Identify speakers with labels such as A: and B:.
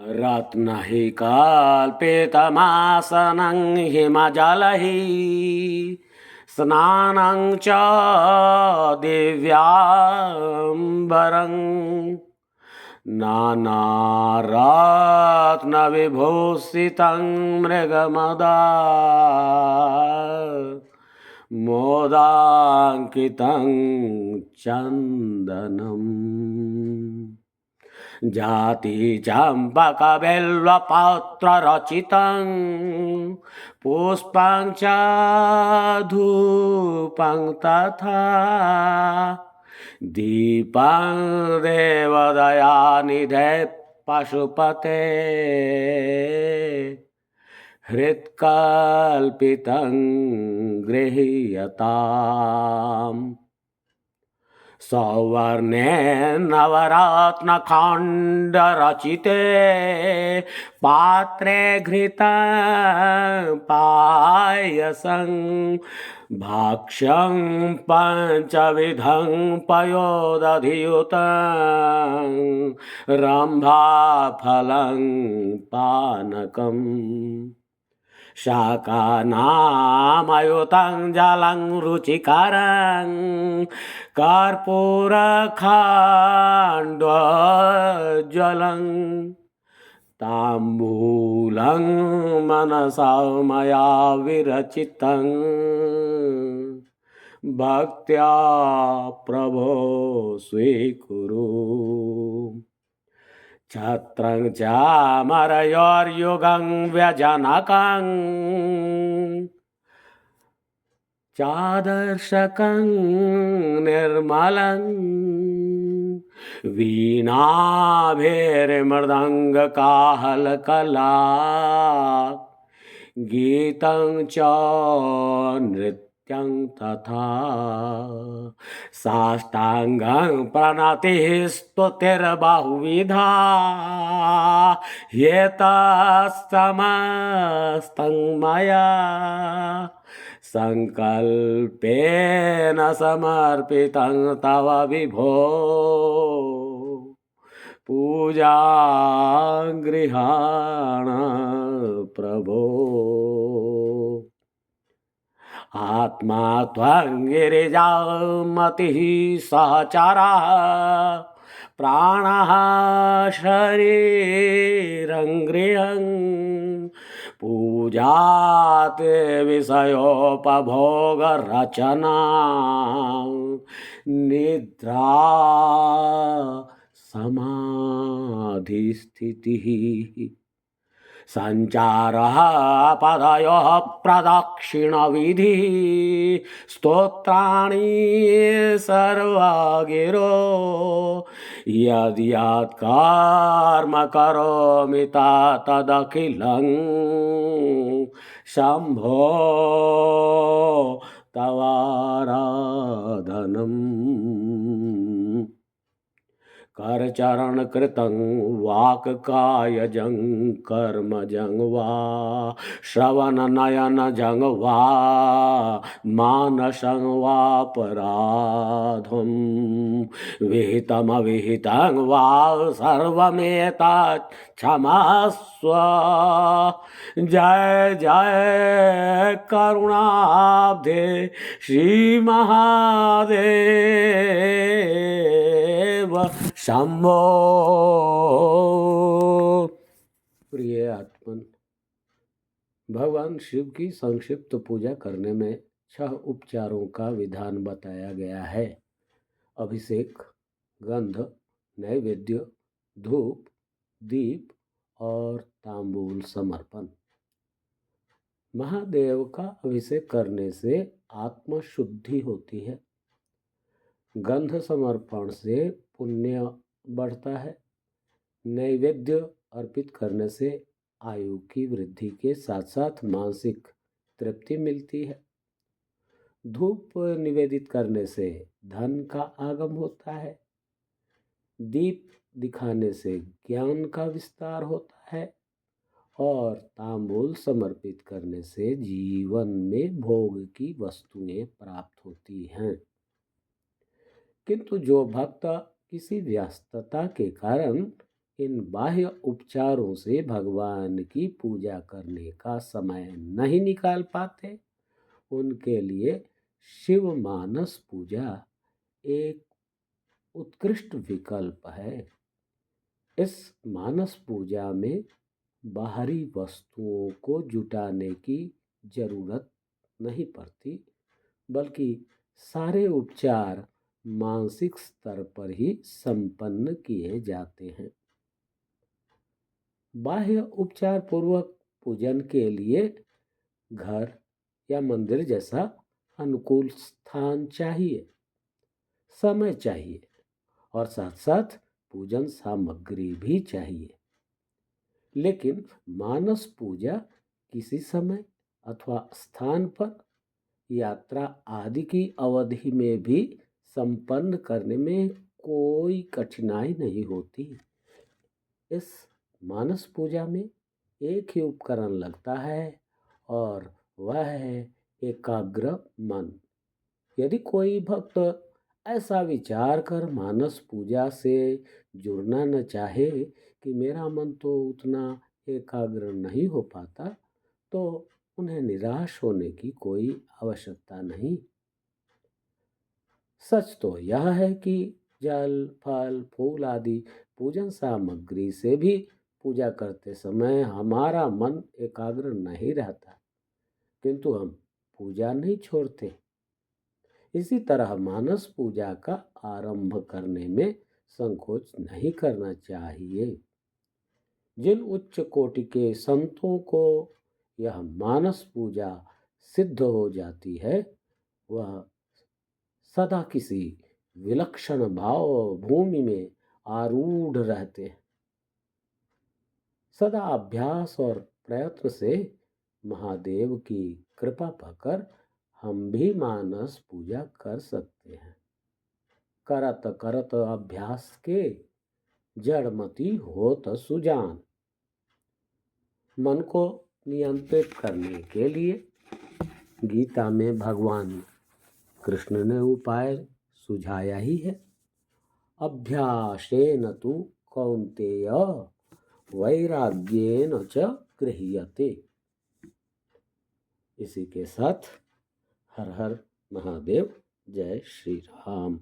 A: रत्नहि कल्पितमासनं हिमजलैः स्नानं च दिव्याम्बरं नानारत्नविभूषितं मृगमदा मोदाङ्कितं चन्दनम् जाति चम्पकबिल्वपत्ररचितं पुष्पं च धूपं तथा दीपं देवदयानिधे पशुपते हृत्कल्पितं गृह्यताम् सौवर्णे नवरत्नखण्डरचिते पात्रे घृतं पायसं भक्ष्यं पञ्चविधं पयोदधियुतं रम्भाफलं पानकम् शाकानामयुतं जलं रुचिकरं कर्पूरखण्डोज्ज्वलं ताम्बूलं मनसा मया विरचितं भक्त्या प्रभो स्वीकुरु छत्रं चामरयोर्युगं व्यजनकं चादर्शकं निर्मलं वीणाभिर्मृदङ्गकाहलकला गीतं च नृत्यं तथा साष्टांगं प्रणतिः स्तुतिर्बहुविधा ह्येतत्समस्तं मया संकल्पेन समर्पितं तव विभो पूजा गृहाण प्रभो आत्मा त्वं गिरिजामतिः सहचरः प्राणः शरीरं गृहं पूजाते विषयोपभोगरचना निद्रा समाधिस्थितिः संचारः पदयोः प्रदक्षिणविधिः स्तोत्राणि सर्वगिरो यद्यत् कर्म करोमि तदखिलं शम्भो तवाराधनम् करचरणकृतं वाक्कायजं कर्मजं वा श्रवणनयनजं वा मानसं वापराधं विहितमविहितं वा सर्वमेतत् क्षमस्व जय जय करुणाब्धे श्रीमहादेव शंभो। प्रिय आत्मन, भगवान शिव की संक्षिप्त पूजा करने में 6 उपचारों का विधान बताया गया है। अभिषेक, गंध, नैवेद्य, धूप, दीप और तांबूल समर्पण। महादेव का अभिषेक करने से आत्म शुद्धि होती है। गंध समर्पण से पुण्य बढ़ता है। नैवेद्य अर्पित करने से आयु की वृद्धि के साथ साथ मानसिक तृप्ति मिलती है। धूप निवेदित करने से धन का आगम होता है। दीप दिखाने से ज्ञान का विस्तार होता है और तांबूल समर्पित करने से जीवन में भोग की वस्तुएं प्राप्त होती हैं। किंतु जो भक्त किसी व्यस्तता के कारण इन बाह्य उपचारों से भगवान की पूजा करने का समय नहीं निकाल पाते, उनके लिए शिव मानस पूजा एक उत्कृष्ट विकल्प है। इस मानस पूजा में बाहरी वस्तुओं को जुटाने की जरूरत नहीं पड़ती, बल्कि सारे उपचार मानसिक स्तर पर ही संपन्न किए जाते हैं। बाह्य उपचार पूर्वक पूजन के लिए घर या मंदिर जैसा अनुकूल स्थान चाहिए, समय चाहिए और साथ साथ पूजन सामग्री भी चाहिए। लेकिन मानस पूजा किसी समय अथवा स्थान पर, यात्रा आदि की अवधि में भी संपन्न करने में कोई कठिनाई नहीं होती। इस मानस पूजा में एक ही उपकरण लगता है और वह है एकाग्र मन। यदि कोई भक्त ऐसा विचार कर मानस पूजा से जुड़ना न चाहे कि मेरा मन तो उतना एकाग्र नहीं हो पाता, तो उन्हें निराश होने की कोई आवश्यकता नहीं। सच तो यह है कि जल, फल, फूल आदि पूजन सामग्री से भी पूजा करते समय हमारा मन एकाग्र नहीं रहता, किंतु हम पूजा नहीं छोड़ते। इसी तरह मानस पूजा का आरंभ करने में संकोच नहीं करना चाहिए। जिन उच्च कोटि के संतों को यह मानस पूजा सिद्ध हो जाती है, वह सदा किसी विलक्षण भाव भूमि में आरूढ़ रहते हैं। सदा अभ्यास और प्रयत्न से महादेव की कृपा पाकर हम भी मानस पूजा कर सकते हैं। करत करत अभ्यास के जड़मति होत सुजान। मन को नियंत्रित करने के लिए गीता में भगवान कृष्ण ने उपाय सुझाया ही है। अभ्यासेन तु कौन्तेय वैराग्येन च गृह्यते। इसी के साथ हर हर महादेव, जय श्री राम।